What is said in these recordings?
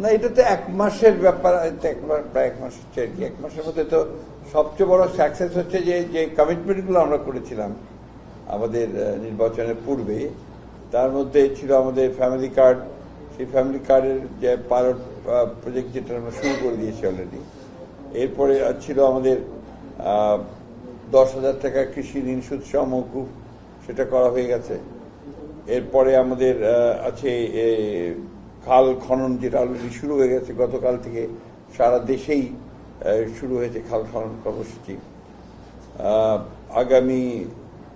না, এটা তো 1 মাসের ব্যাপার, প্রায় 1 মাস হচ্ছে আর কি। 1 মাসের মধ্যে তো সবচেয়ে বড় সাকসেস হচ্ছে যে কমিটমেন্টগুলো আমরা করেছিলাম আমাদের নির্বাচনের পূর্বে, তার মধ্যে ছিল আমাদের ফ্যামিলি কার্ড। সেই ফ্যামিলি কার্ডের যে পাইলট প্রজেক্ট, যেটা আমরা শুরু করে দিয়েছি অলরেডি। এরপরে ছিল আমাদের 10,000 টাকা কৃষি ঋণ সুদ সহ মওকুফ, সেটা করা হয়ে গেছে। এরপরে আমাদের আছে খাল খনন, যেটা অলরেডি শুরু হয়ে গেছে, গতকাল থেকে সারা দেশেই শুরু হয়েছে খাল খনন কর্মসূচি। আগামী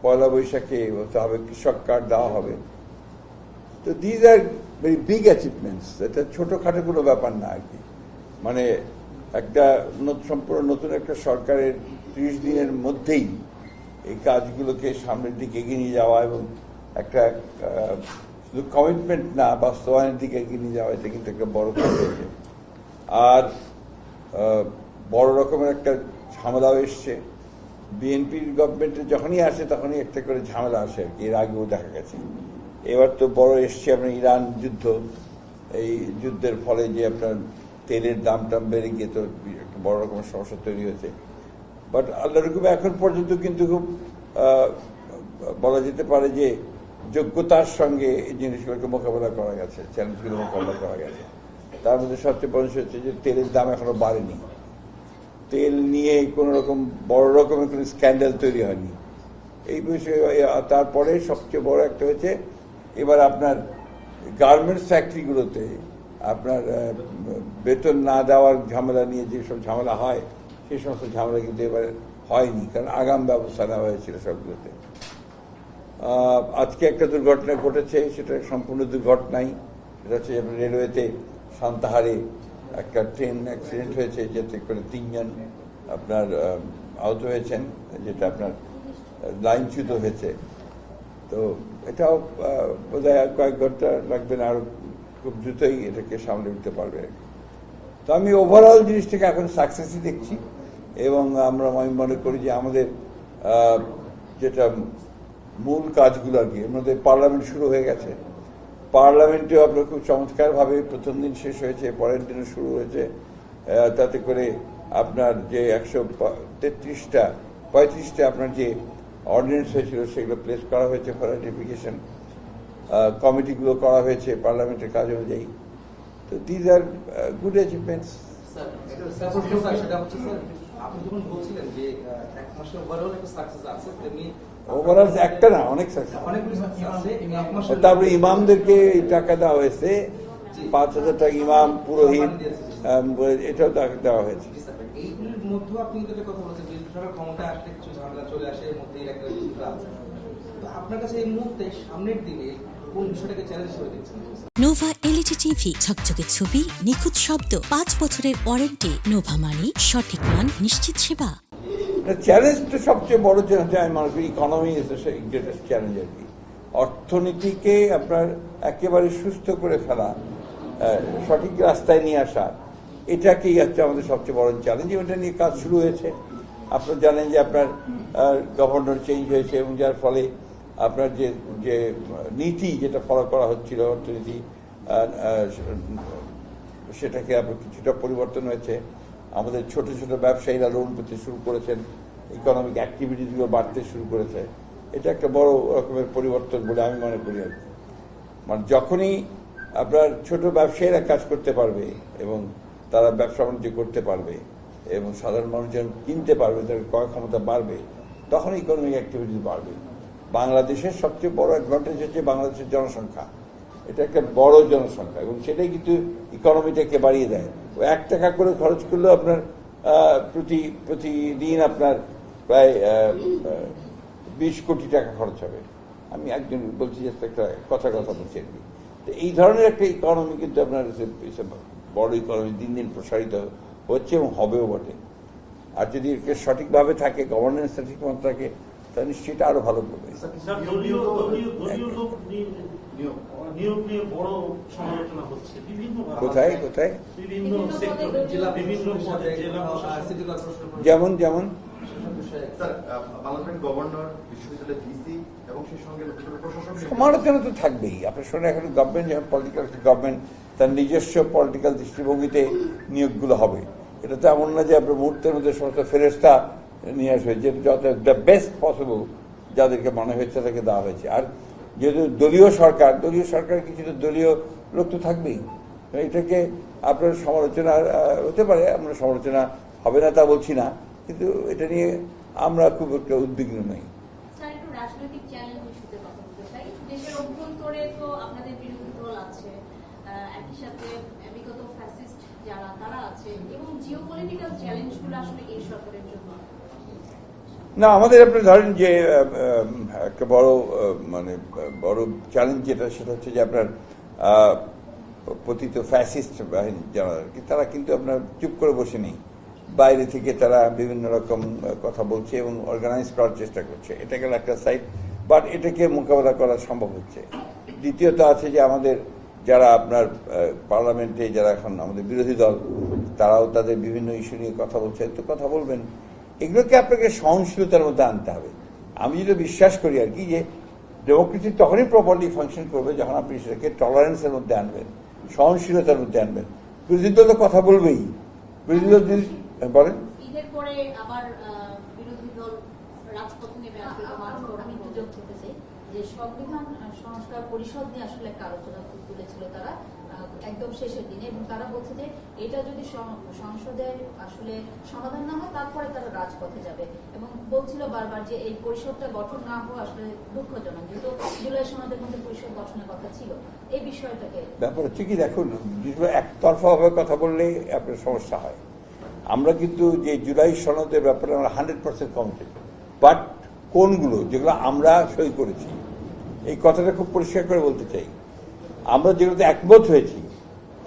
1 বৈশাখে হবে কৃষক কার্ড দেওয়া হবে। তো these are very big achievements, এটা ছোটোখাটো কোনো ব্যাপার না আর কি। মানে একটা সম্পূর্ণ নতুন একটা সরকারের 30 দিনের মধ্যেই এই কাজগুলোকে সামনের দিকে এগিয়ে নিয়ে যাওয়া এবং একটা শুধু কমিটমেন্ট না, বাস্তবায়নের দিকে এগিয়ে নিয়ে যাওয়া, এটা কিন্তু একটা বড় কাজ হয়েছে। আর বড় রকমের একটা ঝামেলাও এসছে। বিএনপির গভর্নমেন্টে যখনই আসে তখনই একটা করে ঝামেলা আসে আর কি, এর আগেও দেখা গেছে। এবার তো বড় এসছে আপনার ইরান যুদ্ধ। এই যুদ্ধের ফলে যে আপনার তেলের দামটা বেড়ে গিয়ে তো একটা বড় রকমের সমস্যা তৈরি হয়েছে। বাট আল্লাহর হুকুমে এখন পর্যন্ত কিন্তু খুব বলা যেতে পারে যে যোগ্যতার সঙ্গে এই জিনিসগুলোকে মোকাবেলা করা গেছে, চ্যালেঞ্জগুলো মোকাবেলা করা গেছে। তার মধ্যে সবচেয়ে বড় হচ্ছে যে তেলের দাম এখনো বাড়েনি। তেল নিয়ে কোনো রকম বড় রকমের কোনো স্ক্যান্ডাল তৈরি হয়নি এই বিষয়ে। তারপরে সবচেয়ে বড় একটা হচ্ছে এবার আপনার গার্মেন্টস ফ্যাক্টরিগুলোতে আপনার বেতন না দেওয়ার ঝামেলা নিয়ে যেসব ঝামেলা হয়, সেই সমস্ত ঝামেলা কিন্তু এবার হয়নি, কারণ আগাম ব্যবস্থা নেওয়া হয়েছিল সবগুলোতে। আজকে একটা দুর্ঘটনা ঘটেছে, সেটা সম্পূর্ণ দুর্ঘটনাই। সেটা হচ্ছে রেলওয়েতে সান্তাহারে একটা ট্রেন অ্যাক্সিডেন্ট হয়েছে, যাতে করে 3 জন আপনার আহত হয়েছেন, যেটা আপনার লাইনচ্যুত হয়েছে। তো এটাও বোধহয় কয়েক ঘন্টা লাগবে না, আরো খুব দ্রুতই এটাকে সামলে উঠতে পারবে। তো আমি ওভারঅল জিনিসটাকে এখন সাকসেসই দেখছি, এবং আমি মনে করি যে আমাদের যেটা মূল কাজগুলো আর কি, আমাদের পার্লামেন্ট শুরু হয়ে গেছে। পার্লামেন্টেও আপনার খুব চমৎকারভাবে প্রথম দিন শেষ হয়েছে, পরের দিনও শুরু হয়েছে। তাতে করে আপনার যে 135টা আপনার যে অর্ডিন্যান্স হয়েছিল, সেগুলো প্লেস করা হয়েছে ফর রাটিফিকেশন। কমিটিগুলো করা হয়েছে পার্লামেন্টের কাজ অনুযায়ী। তো these are good achievements. Overall একটা না, অনেক সাকসেস। তারপরে ইমামদেরকে টাকা দেওয়া হয়েছে, 5,000 টাকা ইমাম, পুরোহিত, এটাও দেওয়া হয়েছে। নোভা এলইডি টিভি, ঝকঝকে ছবি, নিখুঁত শব্দ, 5 বছরের ওয়ারেন্টি। নোভা মানি সঠিক মান, নিশ্চিত সেবা। চ্যালেঞ্জটা সবচেয়ে বড় চ্যালেঞ্জ আমি মনে করি, economy is the greatest challenge আর কি। অর্থনীতিকে আপনার একেবারে সুস্থ করে ফেলা, সঠিক রাস্তায় নিয়ে আসা, এটাকেই হচ্ছে আমাদের সবচেয়ে বড় চ্যালেঞ্জ। ওটা নিয়ে কাজ শুরু হয়েছে। আপনারা জানেন যে আপনার গভর্নর চেঞ্জ হয়েছে, এবং যার ফলে আপনার যে নীতি যেটা ফলো করা হচ্ছিল অর্থনীতি, সেটাকে আপনার কিছুটা পরিবর্তন হয়েছে। আমাদের ছোট ছোট ব্যবসায়ীরা লোন পেতে শুরু করেছেন, ইকোনমিক অ্যাক্টিভিটিসগুলো বাড়তে শুরু করেছে। এটা একটা বড় রকমের পরিবর্তন বলে আমি মনে করি আর কি। মানে যখনই আপনার ছোট ব্যবসায়ীরা কাজ করতে পারবে এবং তারা ব্যবসা বাণিজ্য করতে পারবে এবং সাধারণ মানুষজন কিনতে পারবে, তাদের ক্রয় ক্ষমতা বাড়বে, তখন ইকোনমিক অ্যাক্টিভিটিস বাড়বে। বাংলাদেশের সবচেয়ে বড় অ্যাডভান্টেজ হচ্ছে বাংলাদেশের জনসংখ্যা। এটা একটা বড় জনসংখ্যা, এবং সেটাই কিন্তু ইকোনমিটাকে বাড়িয়ে দেয়। 1 টাকা করে খরচ করলেও আপনার প্রতিদিন আপনার প্রায় 20 কোটি টাকা খরচ হবে। আমি একজন বলছি যে একটা কথা বলছি আর কি। তো এই ধরনের একটা ইকোনমি কিন্তু আপনার বড় ইকোনমি দিন দিন প্রসারিত হচ্ছে এবং হবেও বটে। আর যদি সঠিকভাবে থাকে, গভর্নেন্স ঠিক মতো থাকে, তাহলে নিশ্চয়ই আরো ভালো করবে। কোথায় কোথায়? যেমন যেমন সমালোচনা তো থাকবেই। আপনার শোনেন, এখন গভর্নমেন্ট, যখন পলিটিক্যাল গভর্নমেন্ট তার নিজস্ব পলিটিক্যাল দৃষ্টিভঙ্গিতে নিয়োগগুলো হবে। এটা তো এমন না যে আপনার মুহূর্তের মধ্যে সমস্ত ফেরেস্তা নিয়ে আসবে, যে যত দ্য বেস্ট পসিবল যাদেরকে মনে হয়েছে তাদেরকে দেওয়া হয়েছে। আর যেহেতু দলীয় সরকার কিছু তো দলীয় লোক তো থাকবেই, এটাকে আপনার সমালোচনা হতে পারে, আমরা সমালোচনা হবে না তা বলছি না, কিন্তু এটা নিয়ে আমরা খুব একটা উদ্বিগ্ন নই। রাজনৈতিক চ্যালেঞ্জ ইস্যুতে কথা বলতে চাই। দেশের অভ্যন্তরে তো আপনাদের বিরোধী দল আছে, একই সাথে বিগত ফ্যাসিস্ট যারা তারা আছে, এবং জিওপলিটিক্যাল চ্যালেঞ্জগুলো আসলে এই সরকারের জন্য না, আমাদের আপনি ধরেন যে একটা বড় চ্যালেঞ্জ যেটা, সেটা হচ্ছে যে আপনার পতিত ফ্যাসিস্ট বাহিনী যারা, তারা কিন্তু আপনার চুপ করে বসে নেই, বাইরে থেকে তারা বিভিন্ন রকম কথা বলছে এবং অর্গানাইজ করার চেষ্টা করছে। এটা গেল একটা সাইড, বাট এটাকে মোকাবেলা করা সম্ভব হচ্ছে। দ্বিতীয়ত আছে যে আমাদের যারা আপনার পার্লামেন্টে যারা এখন আমাদের বিরোধী দল, তারাও তাদের বিভিন্ন ইস্যু নিয়ে কথা বলছে, তো কথা বলবেন। এগুলোকে আপনাকে সহনশীলতার মধ্যে আনতে হবে। আমি যেটা বিশ্বাস করি আর কি, যে ডেমোক্রেসি তখনই প্রপারলি ফাংশন করবে যখন আপনি সেটাকে টলারেন্সের মধ্যে আনবেন, সহনশীলতার মধ্যে আনবেন। বিরোধী দল তো কথা বলবেই, বিরোধী দল যদি বলেন ঈদের পরে আবার বিরোধী দল রাজপথে নেমে আসবে। আমি একটু যোগ করতে চাই যে সংবিধান সংস্কার পরিষদ নিয়ে আসলে একটা আলোচনা তুলেছিল তারা একদম শেষের দিনে, এবং তারা বলছে যে এটা যদি সংসদের আসলে সমাধান না হয় তারপরে তারা রাজপথে যাবে, এবং বলছিল বারবার যে এই পরিষদটা গঠন না হওয়া আসলে দুঃখজনক, যেহেতু জুলাই সনদের মধ্যে পরিষদ গঠনের কথা ছিল। এই বিষয়টাকে ব্যাপার হচ্ছে কি, দেখুন, একতরফা ভাবে কথা বললে আপনার সমস্যা হয়। আমরা কিন্তু যে জুলাই সনদের ব্যাপারে আমরা 100% কমিটেড, বাট কোনগুলো যেগুলো আমরা সই করেছি, এই কথাটা খুব পরিষ্কার করে বলতে চাই। আমরা যেগুলোতে একমত হয়েছি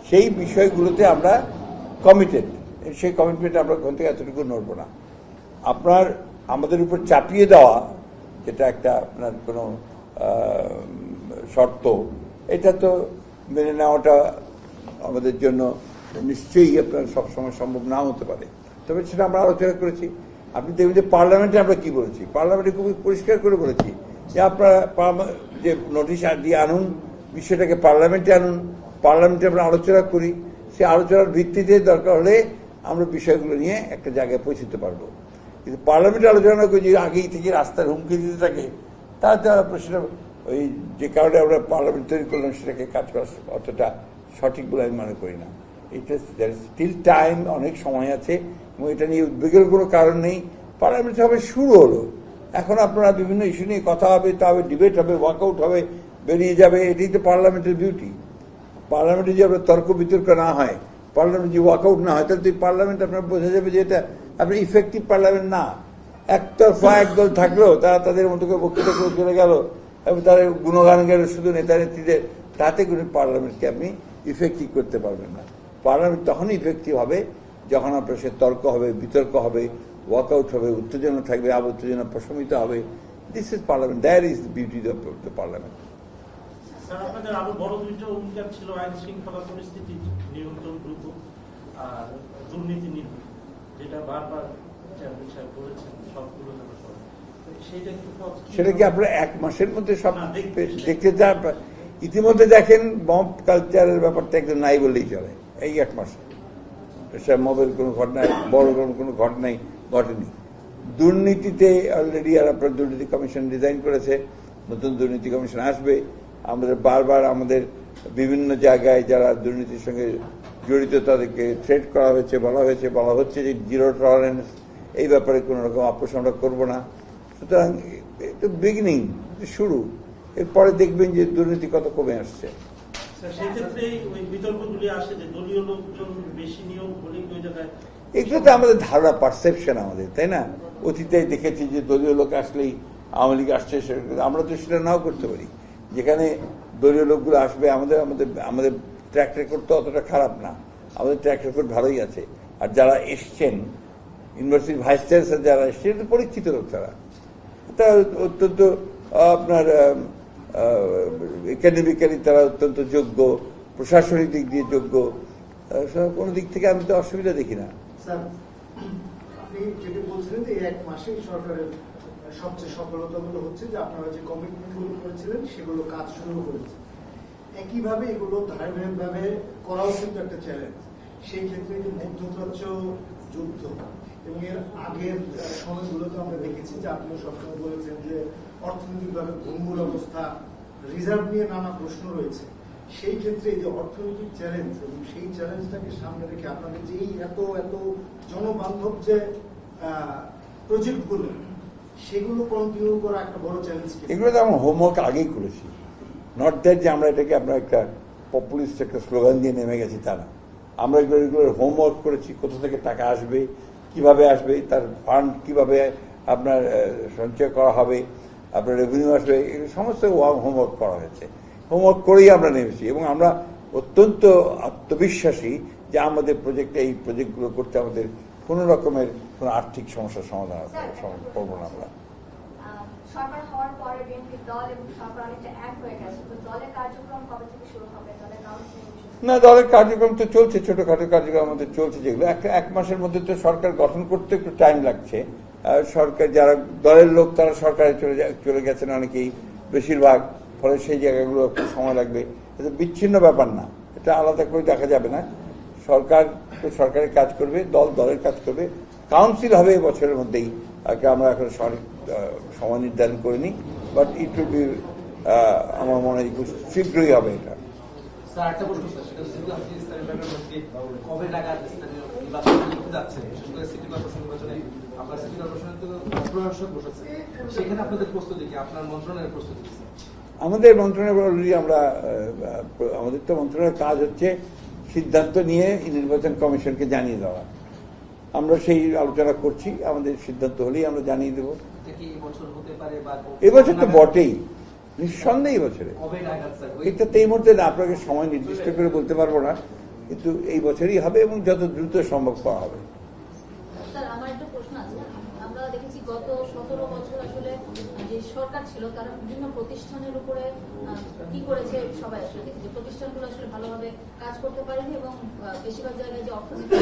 সেই বিষয়গুলোতে আমরা কমিটেড, সেই কমিটমেন্ট আমরা ওখান থেকে এতটুকু নড়ব না। আপনার আমাদের উপর চাপিয়ে দেওয়া যেটা একটা আপনার কোনো শর্ত, এটা তো মেনে নেওয়াটা আমাদের জন্য নিশ্চয়ই আপনার সবসময় সম্ভব নাও হতে পারে, তবে সেটা আমরা আলোচনা করেছি। আপনি দেখবেন যে পার্লামেন্টে আমরা কি বলেছি, পার্লামেন্টে খুবই পরিষ্কার করে বলেছি যে আপনারা যে নোটিশ দিয়ে আনুন, বিষয়টাকে পার্লামেন্টে আনুন, পার্লামেন্টে আমরা আলোচনা করি, সেই আলোচনার ভিত্তিতে দরকার হলে আমরা বিষয়গুলো নিয়ে একটা জায়গায় পৌঁছতে পারবো। কিন্তু পার্লামেন্টে আলোচনা করি যে আগেই থেকে রাস্তার হুমকি দিতে থাকে, তাতে সেটা ওই যে কারণে আমরা পার্লামেন্ট তৈরি করলাম সেটাকে কাজ করা অতটা সঠিক বলে আমি মনে করি না। এটা স্টিল টাইম, অনেক সময় আছে, এবং এটা নিয়ে উদ্বেগের কোনো কারণ নেই। পার্লামেন্ট হবে শুরু হলো, এখন আপনারা বিভিন্ন ইস্যু নিয়ে কথা হবে, তা হবে, ডিবেট হবে, ওয়ার্কআউট হবে, বেরিয়ে যাবে। এটাই তো পার্লামেন্টের বিউটি। পার্লামেন্টে যদি আপনার তর্ক বিতর্ক না হয়, পার্লামেন্টে যদি ওয়ার্কআউট না হয়, তাহলে পার্লামেন্ট আপনার বোঝা যাবে যে এটা আপনার ইফেক্টিভ পার্লামেন্ট না। একতরফা একদল থাকলো, তারা তাদের মতো করে বক্তৃতা করে চলে গেল এবং তারা গুণগান গেল শুধু নেতা নেত্রীদের, তাতে করে পার্লামেন্টকে আপনি ইফেক্টিভ করতে পারবেন না। পার্লামেন্ট তখনই ইফেক্টিভ হবে যখন আপনার সে তর্ক হবে, বিতর্ক হবে, ওয়ার্কআউট হবে, উত্তেজনা থাকবে, আবার উত্তেজনা প্রশমিত হবে। This is parliament, that is beauty of the parliament. Sir, আপনাদের আরো বড় দুইটা অঙ্গীকার ছিল, আইন শৃঙ্খলা পরিস্থিতি নিয়ন্ত্রণ দ্রুত আর দুর্নীতি নির্মূল, যেটা বারবার বলেছেন সবগুলো। সেটা কি আপনারা এক মাসের মধ্যে সব দেখতে চান? ইতিমধ্যে দেখেন মব কালচারের ব্যাপারটা একদম নাই বললেই চলে। এই এক মাসে মবের কোনো ঘটনায় বড় কোনো ঘটনাই ঘটেনি। দুর্নীতিতে অলরেডি আর আপনার দুর্নীতি কমিশন ডিজাইন করেছে, নতুন দুর্নীতি কমিশন আসবে। আমাদের বারবার আমাদের বিভিন্ন জায়গায় যারা দুর্নীতির সঙ্গে জড়িত তাদেরকে থ্রেট করা হয়েছে, বলা হচ্ছে যে জিরো টলারেন্স, এই ব্যাপারে কোনো রকম আপোষ আমরা করবো না। সুতরাং এটা বিগিনিং, শুরু, এরপরে দেখবেন যে দুর্নীতি কত কমে আসছে। এগুলো তো আমাদের ধারণা, পারসেপশন আমাদের, তাই না? অতীতে দেখেছি যে দলীয় লোক আসলেই আওয়ামী লীগ আসছে, আমরা তো সেটা নাও করতে পারি। যেখানে দলীয় লোকগুলো আসবে, আমাদের ট্র্যাক রেকর্ড তো অতটা খারাপ না, আমাদের ট্র্যাক রেকর্ড ভালোই আছে। আর যারা এসছেন, ইউনিভার্সিটির ভাইস চ্যান্সেলর যারা এসছেন, পরীক্ষিত লোক, তারা অত্যন্ত আপনার একাডেমিক্যালি তারা অত্যন্ত যোগ্য, প্রশাসনিক দিক দিয়ে যোগ্য, কোনো দিক থেকে আমি তো অসুবিধা দেখি না। স্যার, আপনি যেটা বলছিলেন যে এক মাসেই সরকারের সবচেয়ে সফলতাগুলো হচ্ছে যে আপনারা যে কমিটমেন্টগুলো করেছিলেন সেগুলো কাজ শুরু করেছে। একইভাবে এগুলো ধারাবাহিকভাবে করাও কিন্তু একটা চ্যালেঞ্জ। সেই ক্ষেত্রে যে মধ্যপ্রাচ্য যুদ্ধ এবং এর আগের সময়গুলোতে আমরা দেখেছি যে আপনিও সবসময় বলেছেন যে অর্থনৈতিকভাবে ভঙ্গুর অবস্থা, রিজার্ভ নিয়ে নানা প্রশ্ন রয়েছে। সেই ক্ষেত্রে এই যে অর্থনৈতিক চ্যালেঞ্জ এবং সেই চ্যালেঞ্জটাকে সামনে রেখে আপনাদের যে এই এত এত জনবান্ধব যে প্রজেক্টগুলো, সেগুলো কন্টিনিউ করা একটা বড় চ্যালেঞ্জ। এগুলো তো আমরা হোমওয়ার্ক আগেই করেছি, নট দ্যাট যে আমরা এটাকে আমরা একটা পপুলিস্ট একটা স্লোগান দিয়ে নেমে গেছি তা না। আমরা এগুলোর হোমওয়ার্ক করেছি, কোথা থেকে টাকা আসবে, কিভাবে আসবে, তার ফান্ড কিভাবে আপনার সঞ্চয় করা হবে, আপনার রেভিনিউ আসবে, এগুলো সমস্ত হোমওয়ার্ক করা হয়েছে। হোমওয়ার্ক করেই আমরা নেমেছি এবং আমরা অত্যন্ত আত্মবিশ্বাসী যে আমাদের এই প্রজেক্টগুলো করতে আমাদের কোনো রকমের কোনো আর্থিক সমস্যার সমাধান করবো না আমরা। সরকার হওয়ার পরে বিএনপি দল এবং সরকার অনেকটা এক হয়ে গেছে, তো দলের কার্যক্রম কবে থেকে শুরু হবে? দলের কাউন্সিলিং না, দলের কার্যক্রম তো চলছে, ছোটখাটো কার্যক্রম আমাদের চলছে, যেগুলো এক মাসের মধ্যে তো সরকার গঠন করতে একটু টাইম লাগছে। সরকার যারা দলের লোক তারা সরকারে চলে গেছেন অনেকেই, বেশিরভাগ, ফলে সেই জায়গাগুলো একটু সময় লাগবে। এটা বিচ্ছিন্ন ব্যাপার না, এটা আলাদা করে দেখা যাবে না। সরকার তো সরকারের কাজ করবে, দল দলের কাজ করবে, কাউন্সিল হবে এই বছরের মধ্যেই। আমরা এখন সঠিক সময় নির্ধারণ করিনি, বাট ইট উইল বি, আমার মনে হয় শীঘ্রই হবে এটা। স্যার একটা প্রশ্ন স্যার, সেটা হচ্ছে আপনি স্থানীয় ব্যাপার মধ্যে কবে নাগাদ স্থানীয় নির্বাচন করতে যাচ্ছেন, বিশেষ করে সিটি কর্পোরেশন নির্বাচনে আপনার সিটি কর্পোরেশনের তো প্রশাসক বসেছে, সেখানে আপনাদের প্রস্তুতি কি, আপনার মন্ত্রণালয়ের প্রস্তুতি কি? আমাদের মন্ত্রণালয় অলরেডি আমাদের তো মন্ত্রণালয়ের কাজ হচ্ছে সিদ্ধান্ত নিয়ে নির্বাচন কমিশনকে জানিয়ে দেওয়া। আমরা সেই আলোচনা করছি, আমাদের সিদ্ধান্ত হলেই আমরা জানিয়ে দেবো। এবছর তো বটেই, নিঃসন্দেহে বছরে। এটা তো এই মুহূর্তে না, আপনাকে সময় নির্দিষ্ট করে বলতে পারবো না, কিন্তু এই বছরই হবে এবং যত দ্রুত সম্ভব করা হবে। স্যার, আমার একটা প্রশ্ন আছে। আমরা দেখেছি গত 17 বছর আসলে যে সরকার ছিল তারা বিভিন্ন প্রতিষ্ঠানের উপরে কি করেছে, সবাই আসলে দেখেছে প্রতিষ্ঠানগুলো আসলে ভালোভাবে কাজ করতে পারেনি এবং বেশিরভাগ জায়গায় যে অর্থনৈতিক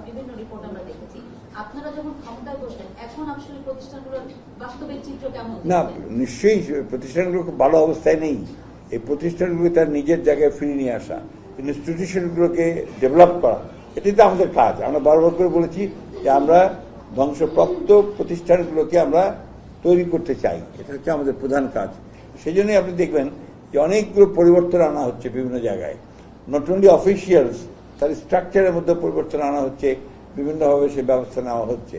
বিভিন্ন রিপোর্ট আমরা দেখেছি। আপনারা যখন ক্ষমতায় বসলেন, এখন আসলে প্রতিষ্ঠানগুলোর বাস্তবিক চিত্র কেমন? না, নিশ্চয়ই প্রতিষ্ঠানগুলো খুব ভালো অবস্থায় নেই। এই প্রতিষ্ঠানগুলো তার নিজের জায়গায় ফিরিয়ে নিয়ে আসা, ইনস্টিটিউশনগুলোকে ডেভেলপ করা, এটাই তো আমাদের কাজ। আমরা বারবার করে বলেছি যে আমরা ধ্বংসপ্রাপ্ত প্রতিষ্ঠানগুলোকে আমরা তৈরি করতে চাই, এটা হচ্ছে আমাদের প্রধান কাজ। সেই জন্যই আপনি দেখবেন যে অনেকগুলো পরিবর্তন আনা হচ্ছে বিভিন্ন জায়গায়, নট অনলি অফিসিয়ালস, তার স্ট্রাকচারের মধ্যে পরিবর্তন আনা হচ্ছে, বিভিন্নভাবে সে ব্যবস্থা নেওয়া হচ্ছে।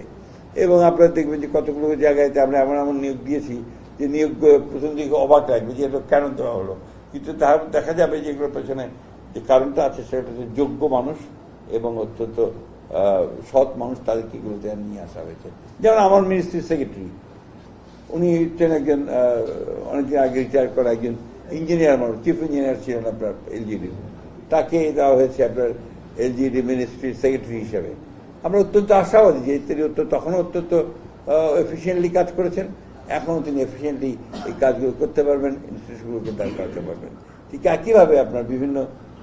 এবং আপনারা দেখবেন যে কতগুলো জায়গায় আমরা এমন নিয়োগ দিয়েছি যে নিয়োগ প্রথম দিকে অবাক লাগবে যে এটা কেন দেওয়া হলো, কিন্তু তার দেখা যাবে যে এগুলোর পেছনে যে কারণটা আছে সেটা হচ্ছে যোগ্য মানুষ এবং অত্যন্ত সৎ মানুষ, তাদেরকে এগুলোতে নিয়ে আসা হয়েছে। যেমন আমার মিনিস্ট্রি সেক্রেটারি, উনি হচ্ছেন একজন অনেকদিন আগে রিটায়ার করা একজন ইঞ্জিনিয়ার মানুষ, চিফ ইঞ্জিনিয়ার ছিলেন আপনার এলজিডি, তাকে দেওয়া হয়েছে আপনার এলজিডি মিনিস্ট্রি সেক্রেটারি হিসেবে। আমরা অত্যন্ত আশাবাদী যে তিনি তখনও অত্যন্ত এফিসিয়েন্টলি কাজ করেছেন, এখনও তিনি এফিসিয়েন্টলি এই কাজগুলো করতে পারবেন, ইনস্টিটিউশনগুলোকে দাঁড় করাতে পারবেন। ঠিক একইভাবে আপনার বিভিন্ন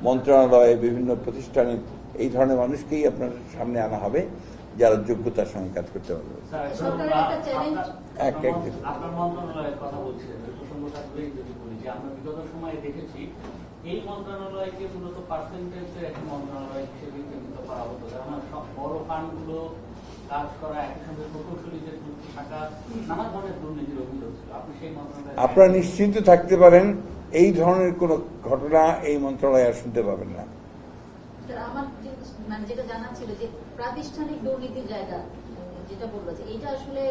মন্ত্রণালয়ে, বিভিন্ন প্রতিষ্ঠানে এই ধরনের মানুষকেই আপনার সামনে আনা হবে যারা যোগ্যতার সঙ্গে কাজ করতে পারবে। আপনার মন্ত্রণালয়ের কথা বলছিলেন, প্রসঙ্গ থাকলেই যদি বলি যে আমরা বিগত সময়ে দেখেছি এই মন্ত্রণালয়কে মূলত পার্সেন্টেজের একটি মন্ত্রণালয় হিসেবে চিহ্নিত করা হতো, যেমন সব বড় ফান্ডগুলো কাজ করা, একই সঙ্গে প্রকৌশলীদের থাকা, নানা ধরনের দুর্নীতির অভিযোগ ছিল। আপনি সেই মন্ত্রণালয় আপনারা নিশ্চিন্ত থাকতে পারেন, এই ধরনের কোন ঘটনা এই মন্ত্রণালয়ে আর শুনতে পাবেন না। আমার যেটা জানা ছিল যে প্রাতিষ্ঠানিক দুর্নীতির জায়গা যেটা বললো যে এটা আসলে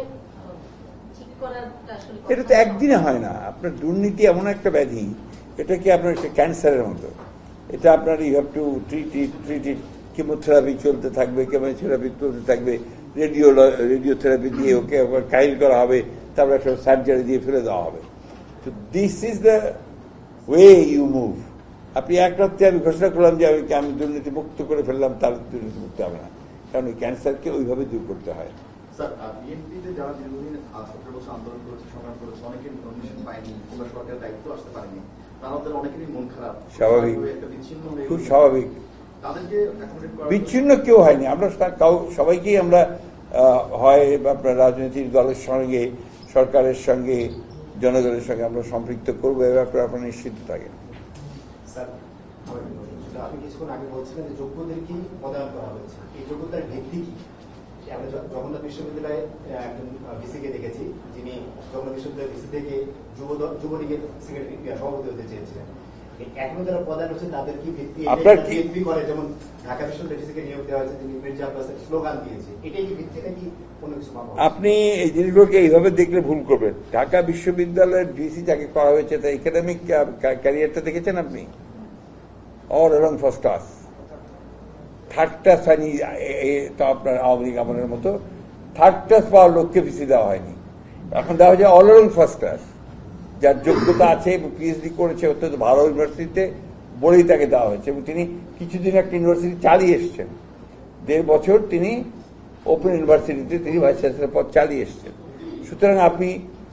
ঠিক করাটা আসলে এটা তো একদিনে হয় না। আপনার দুর্নীতি এমন একটা ব্যাধি, এটা কি আপনার একটা ক্যান্সারের মতো, এটা আপনার you have to treat it. Chemotherapy চলতে থাকবে, কেমোথেরাপি চলতে থাকবে, রেডিওথেরাপি দিয়ে ওকে আবার কাইল করা হবে, তারপর একটা সার্জারি দিয়ে ফেলে দেওয়া হবে। তো this is the way you move. আপনি এক রাত্রে আমি ঘোষণা করলাম যে আমি দুর্নীতি মুক্ত করে ফেললাম, তার দুর্নীতি মুক্ত হবে না, কারণ এই ক্যান্সারকে ওইভাবে দূর করতে হয়। স্যার, বিএনপিতে যারা দীর্ঘদিন 17 বছর আন্দোলন করেছে, সংগ্রাম করেছে, অনেকের নমিনেশন পায়নি কিংবা সরকারের দায়িত্ব আসতে পারেনি, তাদের অনেকেরই মন খারাপ, স্বাভাবিক, খুব স্বাভাবিক। বিচ্ছিন্ন কেউ হয়নি, আমরা সবাইকেই আমরা হয় আপনার রাজনৈতিক দলের সঙ্গে, সরকারের সঙ্গে, জনগণের সঙ্গে আমরা সম্পৃক্ত করবো, এ ব্যাপারে আপনারা নিশ্চিত থাকেন। স্যার, আপনি কিছুক্ষণ আগে বলছিলেন যে যোগ্যদেরকেই পদায়ন করা হয়েছে, এই যোগ্যতার ভিত্তি কি? আমরা জগন্নাথ বিশ্ববিদ্যালয়ে একজন ভিসিকে দেখেছি, যিনি জগন্নাথ বিশ্ববিদ্যালয়ের ভিসি থেকে যুবলীগের সেক্রেটারি সভাপতি হতে চেয়েছিলেন। এখনো যারা পদায়ন হচ্ছে তাদের কি ভিত্তি করে? যেমন ঢাকা বিশ্ববিদ্যালয় ভিসিকে নিয়োগ দেওয়া হয়েছে, তিনি মির্জা আব্বাসের স্লোগান দিয়েছে, এটাই কি ভিত্তি নাকি অন্য কিছু? আপনি এই জিনিসগুলোকে এইভাবে দেখলে ভুল করবেন। ঢাকা বিশ্ববিদ্যালয়ের ভিসি যাকে করা হয়েছে তার একাডেমিক ক্যারিয়ারটা দেখেছেন আপনি? All along first class, third class হয়নি। তো আপনার আওয়ামী লীগ আমলের মতো থার্ড ক্লাস পাওয়ার লোককে ভিসি দেওয়া হয়নি, এখন দেওয়া হয়েছে অল অ্যালং ফার্স্ট ক্লাস। যার যোগ্যতা আছে এবং পিএইচডি করেছে অত্যন্ত ভালো ইউনিভার্সিটিতে বলেই তাকে দেওয়া হয়েছে, এবং তিনি কিছুদিন একটা ইউনিভার্সিটি চালিয়ে এসছেন। 1.5 বছর তিনি ওপেন ইউনিভার্সিটিতে তিনি ভাইস চ্যান্সেলর পদ চালিয়ে এসছেন। সুতরাং আপনি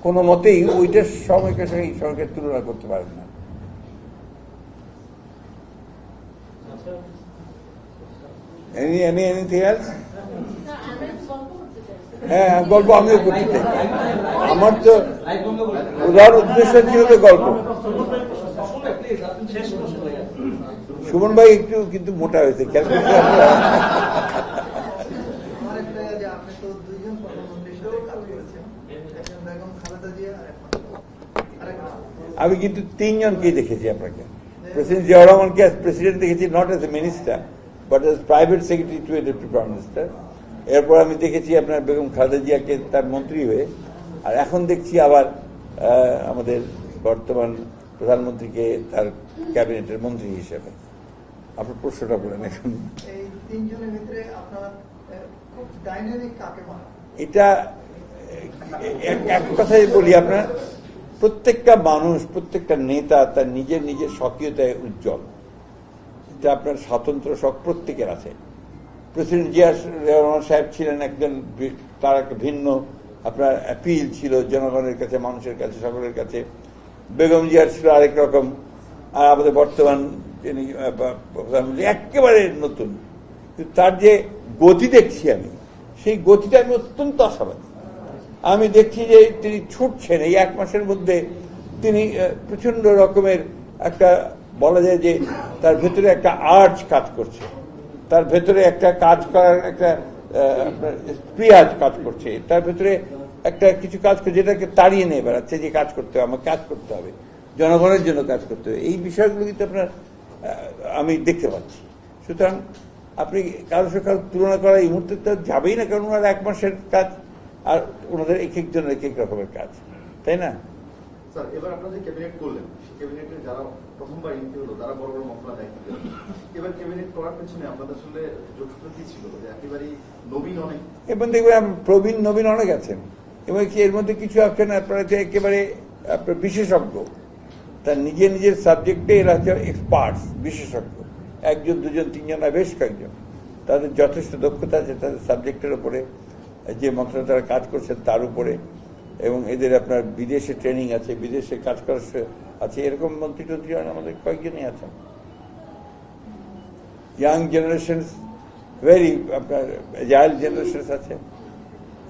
কোনো মতেই ওইটার সময়কার সঙ্গে এই সময়কে তুলনা করতে পারেন না। Anything else? হ্যাঁ, গল্প আমিও করতে চাই। আমার তো উদার উদ্দেশ্য ছিল তো গল্প। সুমন ভাই একটু কিন্তু মোটা হয়েছে, খেয়াল করতে আমি কিন্তু 3 জনকেই দেখেছি আপনাকে। প্রেসিডেন্ট জিয়াউর রহমানকে অ্যাজ প্রেসিডেন্ট দেখেছি, not as a minister but as private secretary to A deputy prime minister. এরপর আমি দেখেছি আপনার বেগম খালেদা জিয়াকে তার মন্ত্রী হয়ে, আর এখন দেখছি আবার আমাদের বর্তমান প্রধানমন্ত্রীকে তার ক্যাবিনেটের মন্ত্রী হিসেবে। আপনার প্রশ্নটা বলেন এখন। এই 3 জনের ভিতরে আপনার খুব ডাইনামিক কাকে বলে? এটা এক কথাই বলি, আপনার প্রত্যেকটা মানুষ, প্রত্যেকটা নেতা তার নিজের নিজের স্বকীয়তায় উজ্জ্বল। এটা আপনার স্বাতন্ত্র্য শখ প্রত্যেকের আছে। প্রেসিডেন্ট জিয়াউর রহমান সাহেব ছিলেন একজন, তার একটা ভিন্ন আপনার অ্যাপিল ছিল জনগণের কাছে, মানুষের কাছে, সকলের কাছে। বেগম জিয়ার ছিল আরেক রকম। আর আমাদের বর্তমান যিনি প্রধানমন্ত্রী একেবারে নতুন, কিন্তু তার যে গতি দেখছি আমি, সেই গতিটা আমি অত্যন্ত আশাবাদী। আমি দেখছি যে তিনি ছুটছেন, এই 1 মাসের মধ্যে তিনি প্রচন্ড রকমের একটা, বলা যায় যে তার ভেতরে একটা আর্জ কাজ করছে, তার ভেতরে একটা কাজ করার একটা স্প্রিয়াজ কাজ করছে, তার ভেতরে একটা কিছু কাজ করছে যেটাকে তাড়িয়ে নিয়ে বেড়াচ্ছে, যে কাজ করতে হবে, আমার কাজ করতে হবে, জনগণের জন্য কাজ করতে হবে। এই বিষয়গুলো কিন্তু আপনার আমি দেখতে পাচ্ছি। সুতরাং আপনি কারোর সাথে কারো তুলনা করা এই মুহূর্তে তো যাবেই না, কারণ ওনার 1 মাসের কাজ আর ওনাদের এক একজনের এক এক রকমের কাজ, তাই না? স্যার, এবার আপনারা যে ক্যাবিনেট করলেন, সেই ক্যাবিনেটে যারা প্রথমবার এমপি হলো তারা বড় বড় মন্ত্রণালয় দায়িত্ব পেল। এবার ক্যাবিনেট করার পেছনে আপনাদের আসলে যোগসূত্র কি ছিল? যে একেবারেই নবীন অনেক, এবং দেখবেন প্রবীণ নবীন অনেক আছেন, এবং এর মধ্যে কিছু আছেন আপনারা যে একেবারে আপনার বিশেষজ্ঞ, তার নিজের নিজের সাবজেক্টে এরা হচ্ছে এক্সপার্টস, বিশেষজ্ঞ। 1 জন 2 জন 3 জন না, বেশ কয়েকজন। তাদের যথেষ্ট দক্ষতা আছে তাদের সাবজেক্টের উপরে, যে মন্ত্রণালয়ে তারা কাজ করছেন তার উপরে, এবং এদের আপনার বিদেশে ট্রেনিং আছে, বিদেশে কাজ করার আছে। এরকম মন্ত্রী টন্ত্রী আমাদের কয়েকজনই আছেন। ইয়াং জেনারেশন, ভেরি আপনার জাইল জেনারেশন আছে।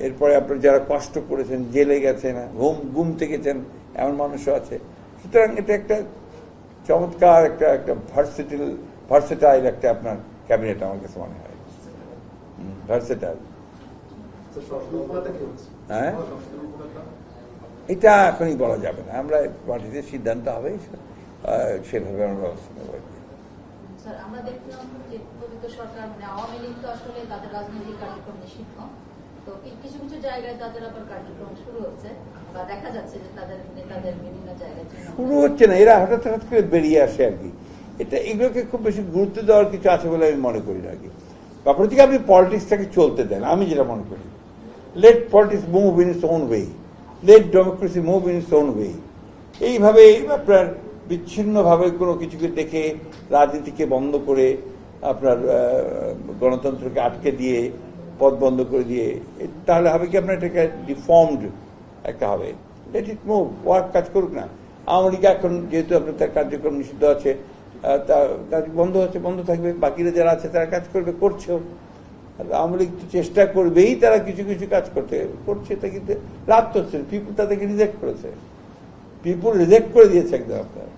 এরপরে আপনার যারা কষ্ট করেছেন, জেলে গেছেন, গুম থেকেছেন, এমন মানুষও আছে। সুতরাং এটা একটা চমৎকার একটা ভার্সেটাইল একটা আপনার ক্যাবিনেট আমার কাছে মনে হয়। ভার্সেটাইল। হ্যাঁ, এটা এখনই বলা যাবে না, আমরা পার্টিতে সিদ্ধান্ত হবে, সেভাবে আমরা ব্যবস্থা নেব। স্যার, আমরা দেখলাম যে প্রকৃত সরকার মানে আওয়ামী লীগ তো আসলে তাদের রাজনৈতিক কার্যক্রম নিষিদ্ধ, তো কিছু কিছু জায়গায় তাদের আবার কার্যক্রম শুরু হচ্ছে, বা দেখা যাচ্ছে যে তাদের নেতাদের বিভিন্ন জায়গায় শুরু হচ্ছে না, এরা হঠাৎ হঠাৎ করে বেরিয়ে আসে আর কি। এগুলোকে খুব বেশি গুরুত্ব দেওয়ার কিছু আছে বলে আমি মনে করি না আর কি। তারপর থেকে আপনি পলিটিক্সটাকে চলতে দেন, আমি যেটা মনে করি। Let politics move in its own way, let democracy move in its own way. এইভাবে আপনার বিচ্ছিন্নভাবে কোনো কিছুকে দেখে রাজনীতিকে বন্ধ করে, আপনার গণতন্ত্রকে আটকে দিয়ে, পথ বন্ধ করে দিয়ে, তাহলে হবে কি আপনার এটাকে ডিফর্মড একটা হবে। লেট ইট মুভ, ওয়ার্ক, কাজ করুক না। আওয়ামী লীগ এখন যেহেতু আপনার তার কার্যক্রম নিষিদ্ধ আছে, কাজ বন্ধ হচ্ছে, বন্ধ থাকবে। বাকিরা যারা আছে তারা কাজ করবে, করছেও। আওয়ামী লীগ তো চেষ্টা করবেই তারা কিছু কিছু কাজ করছে, তা কিন্তু লাভ তো হচ্ছে। পিপুল তাদেরকে রিজেক্ট করেছে, পিপুল রিজেক্ট করে দিয়েছে একদম আপনার।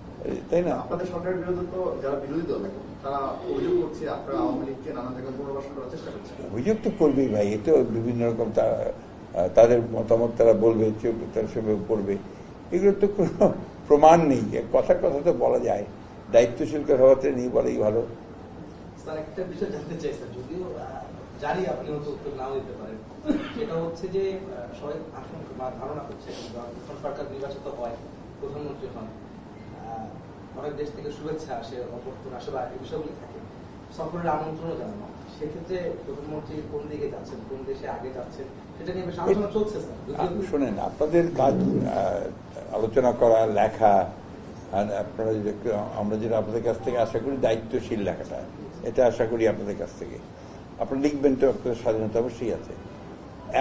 তাই না? আপনাদের সরকারের বিরুদ্ধে তো যারা বিরোধী দল তারা অভিযোগ করছে আপনারা আওয়ামী লীগকে নানা জায়গায় পুনর্বাসন করার চেষ্টা করছেন। অভিযোগ তো করবেই ভাই, এতে বিভিন্ন রকম তাদের মতামত তারা বলবে, তারা সেভাবে করবে, এগুলো তো কোনো প্রমাণ নেই। কথার কথা তো বলা যায়, দায়িত্বশীল কথাবার্তা নিয়ে বলাই ভালো। স্যার একটা বিষয় জানতে চাই স্যার, যদিও জানি আপনি হয়তো উত্তর নাও দিতে পারেন, সেটা হচ্ছে যে সবাই আশঙ্কা বা ধারণা করছে যখন সরকার নির্বাচিত হয়, প্রধানমন্ত্রী হন, অনেক দেশ থেকে শুভেচ্ছা আসে, অভ্যর্থনা আসে বা এই বিষয়গুলি থাকে, সফরের আমন্ত্রণও জানানো। সেক্ষেত্রে প্রধানমন্ত্রী কোন দিকে যাচ্ছেন, কোন দেশে আগে যাচ্ছেন, সেটা নিয়ে বেশ আলোচনা চলছে স্যার। শোনেন, আপনাদের কাজ আলোচনা করা, লেখা, আর আপনারা আমরা যেটা আপনাদের কাছ থেকে আশা করি দায়িত্বশীল লেখাটা, এটা আশা করি আপনাদের কাছ থেকে। আপনারা লিখবেন তো, আপনাদের স্বাধীনতা অবশ্যই আছে।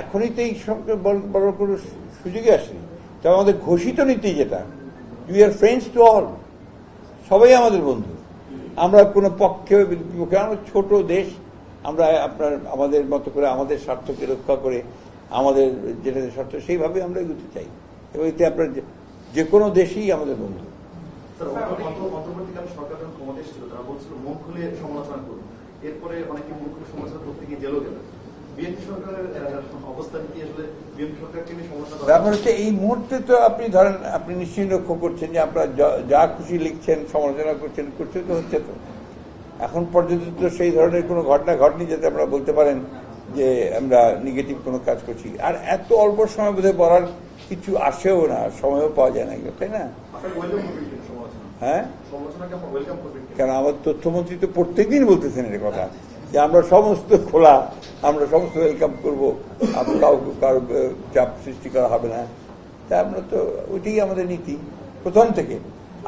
এখনই তো এই সঙ্গে বড় কোনো সুযোগে আসেনি। তবে আমাদের ঘোষিত নীতি যেটা, we are friends to all, সবাই আমাদের বন্ধু। আমরা কোনো পক্ষে বিপক্ষে, আমরা ছোট দেশ, আমরা আমাদের মতো করে আমাদের স্বার্থকে রক্ষা করে আমাদের যেটা স্বার্থ সেইভাবে আমরা এগোতে চাই, এবং এতে আপনার যে কোনো দেশেই আমাদের বন্ধু। অন্তর্বর্তীকালে সরকার যখন ক্ষমতা এসেছিল তারা বলছিল মুখ খুলে সমালোচনা করুন, এরপরে অনেকে মুখ খুলে সমালোচনা করতে গিয়ে জেলও গেল। বিএনপি সরকারের অবস্থান কি আসলে বিএনপি সরকারকে নিয়ে সমালোচনা? ব্যাপার হচ্ছে এই মুহূর্তে তো আপনি ধরেন, আপনি নিশ্চয়ই লক্ষ্য করছেন যে আপনারা যা খুশি লিখছেন, সমালোচনা করছেন তো হচ্ছে তো। এখন পর্যন্ত তো সেই ধরনের কোনো ঘটনা ঘটেনি যাতে আমরা বলতে পারেন যে আমরা নেগেটিভ কোনো কাজ করছি। আর এত অল্প সময় বোধহয় বলার কিছু আসেও না, সময়ও পাওয়া যায় না, তাই না? হ্যাঁ, কেন আমার তথ্যমন্ত্রী তো প্রত্যেকদিন বলতেছেন এর কথা, যে আমরা সমস্ত খোলা, আমরা সমস্ত ওয়েলকাম করবো, কারো চাপ সৃষ্টি করা হবে না। তা আমরা তো ওইটাই আমাদের নীতি প্রথম থেকে।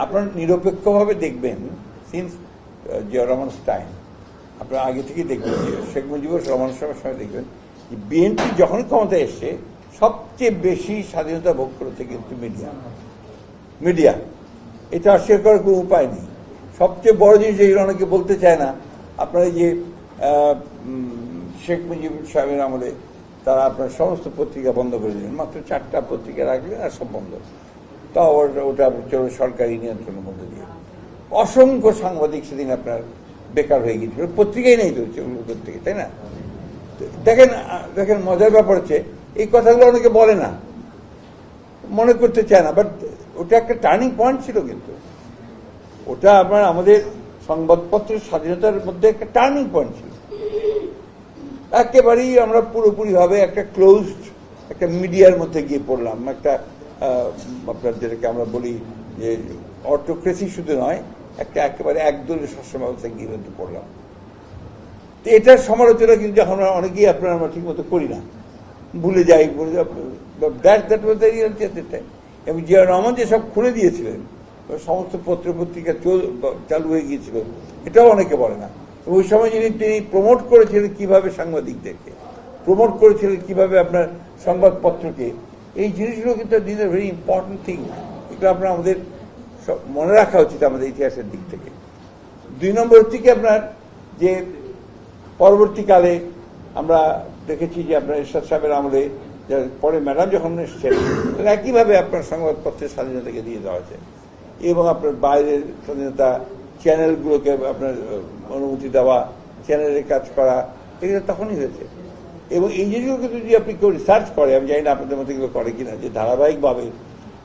আপনারা নিরপেক্ষভাবে দেখবেন, সিন্স জিয়া রহমান's টাইম, আপনারা আগে থেকেই দেখবেন যে শেখ মুজিবুর রহমান সাহেবের সময় দেখবেন যে বিএনপি যখন ক্ষমতায় এসছে সবচেয়ে বেশি স্বাধীনতা ভোগ করেছে কিন্তু মিডিয়া। এটা অস্বীকার করার কোনো উপায় নেই। সবচেয়ে বড় জিনিস যেগুলো অনেকে বলতে চায় না, আপনারা যে শেখ মুজিবুর সাহেবের আমলে তারা আপনার সমস্ত পত্রিকা বন্ধ করে দিলেন, মাত্র 4টা পত্রিকা রাখলেন আর সব বন্ধ, তাও ওটা চলো সরকারি নিয়ন্ত্রণের মধ্যে দিয়ে। অসংখ্য সাংবাদিক সেদিন আপনার বেকার হয়ে গিয়েছিল, পত্রিকাই নেই তো থেকে, তাই না? দেখেন মজার ব্যাপার হচ্ছে এই কথাগুলো অনেকে বলে না, মনে করতে চায় না, বাট ওটা একটা টার্নিং পয়েন্ট ছিল। কিন্তু ওটা আপনার আমাদের সংবাদপত্রের স্বাধীনতার মধ্যে একটা টার্নিং পয়েন্ট ছিল। একেবারেই আমরা পুরোপুরি ভাবে একটা ক্লোজড একটা মিডিয়ার মধ্যে গিয়ে পড়লাম, একটা আপনার যেটাকে আমরা বলি যে অটোক্রেসি শুধু নয়, একটা একেবারে একদলীয় শাসন ব্যবস্থায় গিয়ে পড়লাম। তো এটার সমালোচনা কিন্তু যখন অনেকেই আমরা ঠিক মতো করি না, ভুলে যাই, এবং জিয়া রহমান যেসব খুলে দিয়েছিলেন, সমস্ত পত্রিকা চালু হয়ে গিয়েছিল, এটাও অনেকে বলে না। ওই সময় তিনি প্রমোট করেছিলেন কিভাবে সাংবাদিকদেরকে, প্রমোট করেছিলেন কিভাবে আপনার সংবাদপত্রকে, এই জিনিসগুলো কিন্তু this are very important thing. এগুলো আপনার আমাদের মনে রাখা উচিত আমাদের ইতিহাসের দিক থেকে। 2 নম্বর থেকে আপনার যে পরবর্তীকালে আমরা দেখেছি যে আপনার এরশাদ সাহেবের আমলে পরে ম্যাডাম যখন এসেছেন, একইভাবে আপনার সংবাদপত্রের স্বাধীনতাকে দিয়ে দেওয়া হয়েছে, এবং আপনার বাইরের স্বাধীনতা, চ্যানেলগুলোকে আপনার অনুমতি দেওয়া, চ্যানেলের কাজ করা, এগুলো তখনই হয়েছে। এবং এই জিনিসগুলোকে যদি আপনি কেউ রিসার্চ করে, আমি জানি না আপনাদের মতো এগুলো করে কিনা, যে ধারাবাহিকভাবে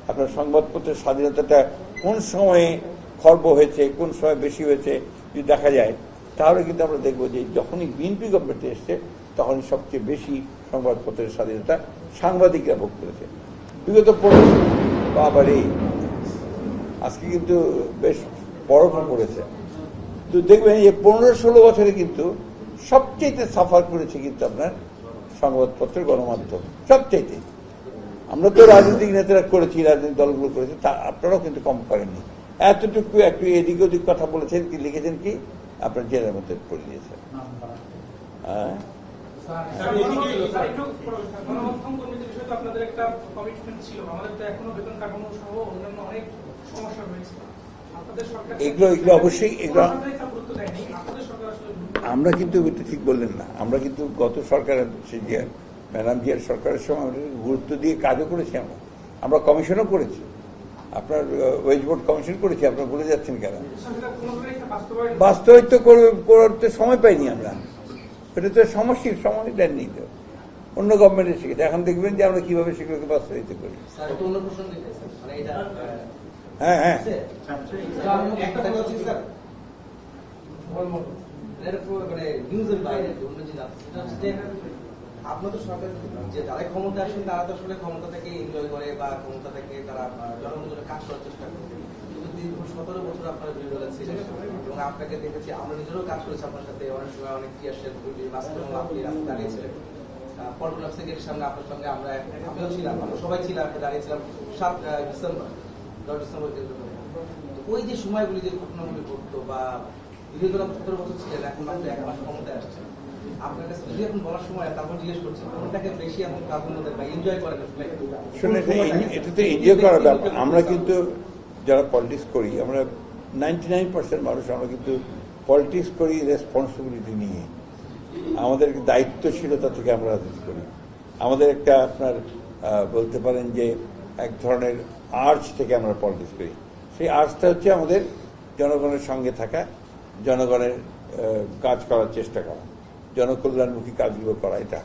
আপনার সংবাদপত্রের স্বাধীনতাটা কোন সময়ে খর্ব হয়েছে, কোন সময় বেশি হয়েছে যদি দেখা যায়, তাহলে কিন্তু আমরা দেখবো যে যখনই বিএনপি গভর্নমেন্টে এসছে তখনই সবচেয়ে বেশি সংবাদপত্রের স্বাধীনতা সাংবাদিকরা ভোগ করেছে। বিগত 15 আবার এই আজকে কিন্তু বেশ বড় পড়েছে। তো দেখবেন এই 15-16 বছরে কিন্তু সবচেয়ে সাফার করেছে কিন্তু আপনার সংবাদপত্রের গণমাধ্যম, সবচেয়ে। আমরা তো রাজনৈতিক নেতারা করেছি, রাজনৈতিক দলগুলো করেছে, তা আপনারাও কিন্তু কম করেননি। এতটুকু একটু এদিক ওদিক কথা বলেছেন, কি লিখেছেন, কি আপনার জেলের মধ্যে পড়ে দিয়েছেন। হ্যাঁ, আপনাদের একটা কমিটমেন্ট ছিল, আমাদের তো এখনো বেতন কাঠামো সহ অন্যান্য অনেক সমস্যা রয়েছে। এগুলো অবশ্যই আমরা কিন্তু ঠিক বললেন না, আমরা কিন্তু গত সরকারের ম্যাডাম জিয়ার সরকারের সময় গুরুত্ব দিয়ে কাজও করেছি, আমরা কমিশনও করেছি। আপনার ওয়েজ বোর্ড কমিশন করেছি, আপনারা বলে যাচ্ছেন কেন? সেটা কোনোভাবেই একটা বাস্তবায়ন বাস্তবায়িত করতে সময় পাইনি আমরা, এটা তো সময় দেননি তো, অন্য গভর্নমেন্টের শিখেছে। এখন দেখবেন যে আমরা কিভাবে সেগুলোকে বাস্তবায়িত করি। স্যার একটা অন্য প্রশ্ন দিতে স্যার, মানে এটা হ্যাঁ হ্যাঁ একটা কথা হচ্ছে স্যার, মানে নিউজের বাইরে অন্য যে সেটা হচ্ছে যে আপনাদের সরকার যে যারা ক্ষমতা আসেন তারা তো আসলে ক্ষমতা থেকে এনজয় করে বা ক্ষমতা থেকে তারা জনগণের জন্য কাজ করার চেষ্টা করে। কিন্তু দীর্ঘ 17 বছর আপনারা বিরোধী দলে ছিলেন এবং আপনাকে দেখেছি, আমরা নিজেরও কাজ করেছি আপনার সাথে, অনেক সময় অনেক ক্রিয়াশীল আপনি রাস্তায় দাঁড়িয়েছিলেন পল্টন সেক্রেটারির সামনে, আপনার সঙ্গে আমিও ছিলাম, আমরা সবাই ছিলাম, দাঁড়িয়েছিলাম 7 ডিসেম্বর 10 ডিসেম্বর কেন্দ্র করে। ওই যে সময়গুলি যে ঘটনাগুলি ঘটতো বা বিরোধী দল 17 বছর ছিলেন, এখন মাত্র 1 মাস ক্ষমতায় আসছে, আপনার কাছে যদি এখন বলার সময় তারপর জিজ্ঞেস করছি কোনটাকে বেশি আপনি প্রাধান্য দেন বা এনজয় করেন? শুনে এটা তো এনজয় করার ব্যাপার। আমরা কিন্তু যারা পলিটিক্স করি, আমরা 99% মানুষ আমরা কিন্তু পলিটিক্স করি রেসপন্সিবিলিটি নিয়ে, আমাদের দায়িত্বশীলতা থেকে আমরা রাজনীতি করি। আমাদের একটা আপনার বলতে পারেন যে এক ধরনের আর্চ থেকে আমরা পলিটিক্স করি। সেই আর্চটা হচ্ছে আমাদের জনগণের সঙ্গে থাকা, জনগণের কাজ করার চেষ্টা করা, জনকল্যাণমুখী কাজগুলো করা। এটা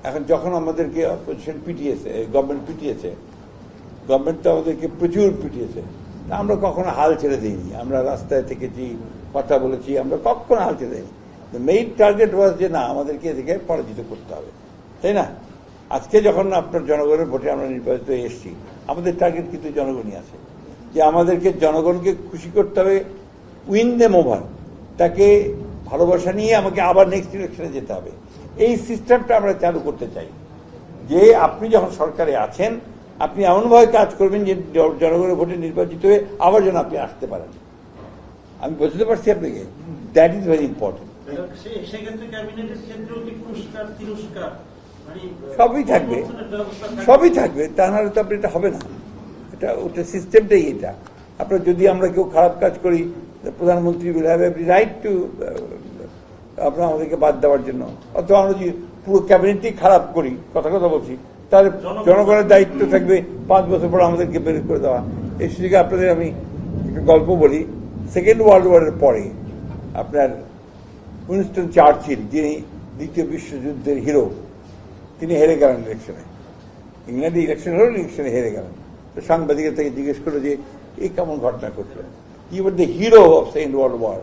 এখন যখন আমাদেরকে অপোজিশন পিটিয়েছে, গভর্নমেন্ট পিটিয়েছে, গভর্নমেন্ট তো আমাদেরকে প্রচুর পিটিয়েছে, আমরা কখনো হাল ছেড়ে দিইনি। আমরা রাস্তায় থেকেছি, কথা বলেছি, আমরা কখনো হাল ছেড়ে দিইনি। মেইন টার্গেট ওয়াজ যে না, আমাদেরকে এদিকে পরাজিত করতে হবে, তাই না? আজকে যখন আপনার জনগণের ভোটে আমরা নির্বাচিত এসেছি, আমাদের টার্গেট কিন্তু জনগণই আছে, যে আমাদেরকে জনগণকে খুশি করতে হবে, উইন দেম ওভার, তাকে ভালোবাসা নিয়ে আমাকে আবার নেক্সট ইলেকশনে যেতে হবে। এই সিস্টেমটা আমরা চালু করতে চাই, যে আপনি যখন সরকারে আছেন আপনি এমনভাবে কাজ করবেন যে জনগণের ভোটে নির্বাচিত হয়ে আবার যেন আপনি আসতে পারেন। আমি বুঝতে পারছি আপনাকে, দ্যাট ইজ ভেরি ইম্পর্টেন্ট। সেক্ষেত্রে ক্যাবিনেটের ক্ষেত্রেও কি পুরস্কার তিরস্কার সবই থাকবে, সবই থাকবে, তা নাহলে তো আপনি এটা হবে না। এটা ওটা সিস্টেমটাই এটা। আপনার যদি আমরা কেউ খারাপ কাজ করি, প্রধানমন্ত্রী will have every right two আপনার আমাদেরকে বাদ দেওয়ার জন্য। অথবা আমরা যদি পুরো ক্যাবিনেটই খারাপ করি, কথা বলছি, তাহলে জনগণের দায়িত্ব থাকবে 5 বছর পর আমাদেরকে বের করে দেওয়া। এই সুযোগে আপনাদের আমি একটা গল্প বলি। সেকেন্ড ওয়ার্ল্ড ওয়ারের পরে আপনার উইনস্টন চার্চিল, যিনি দ্বিতীয় বিশ্বযুদ্ধের হিরো, তিনি হেরে গেলেন ইলেকশনে। ইংল্যান্ডে ইলেকশন হল, ইলেকশনে হেরে গেলেন। তো সাংবাদিকের থেকে জিজ্ঞেস করলো যে এই কেমন ঘটনা ঘটলো। He was the hero of second world war.